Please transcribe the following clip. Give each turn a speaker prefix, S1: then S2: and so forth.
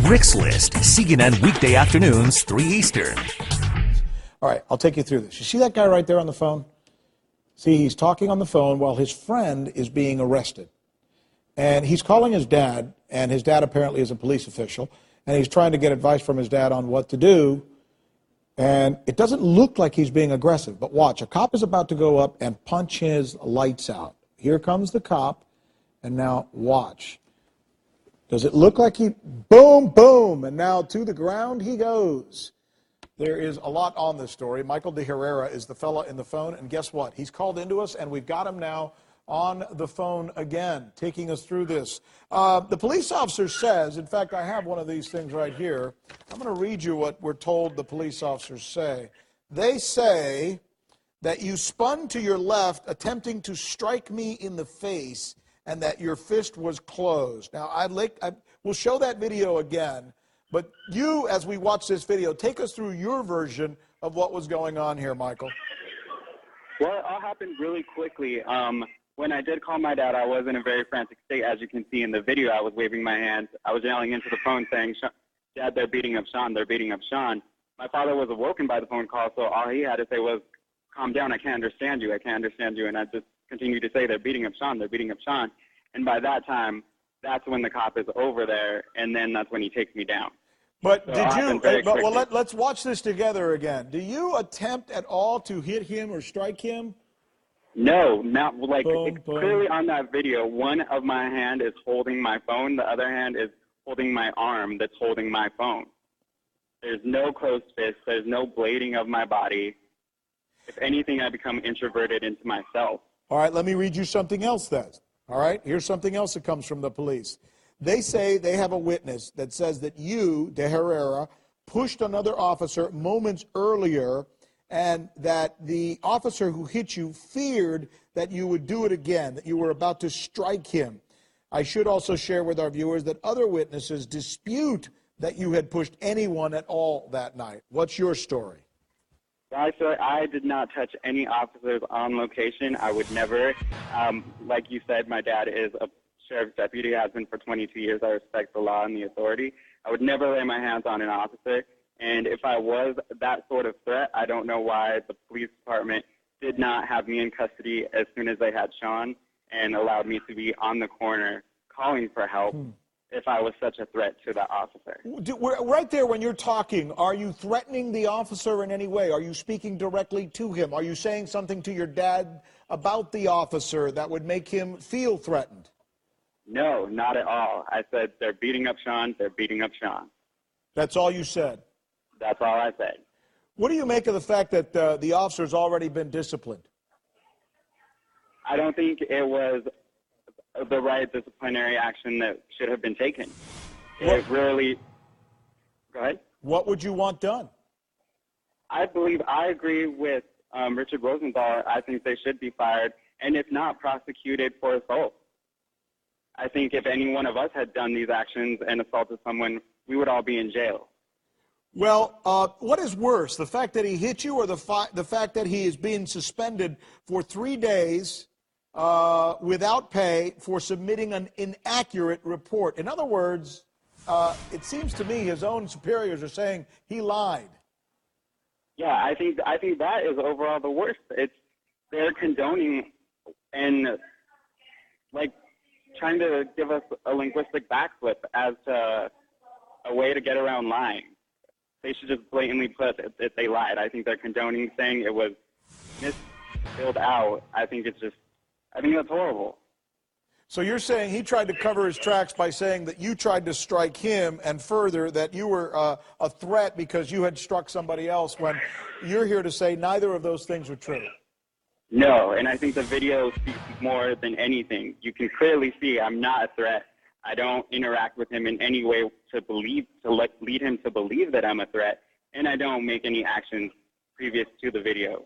S1: Rick's List, CNN weekday afternoons, 3 Eastern.
S2: All right, I'll take you through this. You see that guy right there on the phone? See, he's talking on the phone while his friend is being arrested. And he's calling his dad, and his dad apparently is a police official, and he's trying to get advice from his dad on what to do. And it doesn't look like he's being aggressive, but watch. A cop is about to go up and punch his lights out. Here comes the cop, and now watch. Does it look like he, boom, boom, and now to the ground he goes. There is a lot on this story. Michael de Herrera is the fella in the phone, and guess what? He's called into us, and we've got him now on the phone again, taking us through this. The police officer says, in fact, I have one of these things right here. I'm going to read you what we're told the police officers say. They say that you spun to your left, attempting to strike me in the face, and that your fist was closed. Now, we'll show that video again, but you, as we watch this video, take us through your version of what was going on here, Michael.
S3: Well, it all happened really quickly. When I did call my dad, I was in a very frantic state. As you can see in the video, I was waving my hands. I was yelling into the phone saying, "Dad, they're beating up Sean. They're beating up Sean." My father was awoken by the phone call, so all he had to say was, "Calm down. I can't understand you. I can't understand you." And I just continued to say, "They're beating up Sean. They're beating up Sean." And by that time, that's when the cop is over there, and then that's when he takes me down.
S2: But
S3: so
S2: did you, well, let's watch this together again. Do you attempt at all to hit him or strike him?
S3: No, not like
S2: boom,
S3: it's
S2: boom.
S3: Clearly on that video, one of my hand is holding my phone, the other hand is holding my arm that's holding my phone. There's no closed fist, there's no blading of my body. If anything, I become introverted into myself.
S2: All right, let me read you something else then. All right, here's something else that comes from the police. They say they have a witness that says that you, de Herrera, pushed another officer moments earlier, and that the officer who hit you feared that you would do it again, that you were about to strike him. I should also share with our viewers that other witnesses dispute that you had pushed anyone at all that night. What's your story?
S3: I did not touch any officers on location. I would never. Like you said, my dad is a sheriff's deputy, has been for 22 years. I respect the law and the authority. I would never lay my hands on an officer. And if I was that sort of threat, I don't know why the police department did not have me in custody as soon as they had Sean and allowed me to be on the corner calling for help if I was such a threat to the officer.
S2: Right there when you're talking, are you threatening the officer in any way? Are you speaking directly to him? Are you saying something to your dad about the officer that would make him feel threatened?
S3: No, not at all. I said, "They're beating up Sean. They're beating up Sean."
S2: That's all you said?
S3: That's all I said.
S2: What do you make of the fact that the officer's already been disciplined?
S3: I don't think it was the right disciplinary action that should have been taken. It really... Go ahead.
S2: What would you want done?
S3: I agree with Richard Rosenthal. I think they should be fired, and if not, prosecuted for assault. I think if any one of us had done these actions and assaulted someone, we would all be in jail.
S2: Well, what is worse, the fact that he hit you or the fact that he is being suspended for 3 days without pay for submitting an inaccurate report? In other words, it seems to me his own superiors are saying he lied.
S3: Yeah, I think that is overall the worst. They're condoning and like trying to give us a linguistic backflip as to a way to get around lying. They should just blatantly put that they lied. I think they're condoning saying it was misfilled out. I think that's horrible.
S2: So you're saying he tried to cover his tracks by saying that you tried to strike him, and further that you were a threat because you had struck somebody else, when you're here to say neither of those things were true.
S3: No, and I think the video speaks more than anything. You can clearly see I'm not a threat. I don't interact with him in any way to lead him to believe that I'm a threat, and I don't make any actions previous to the video.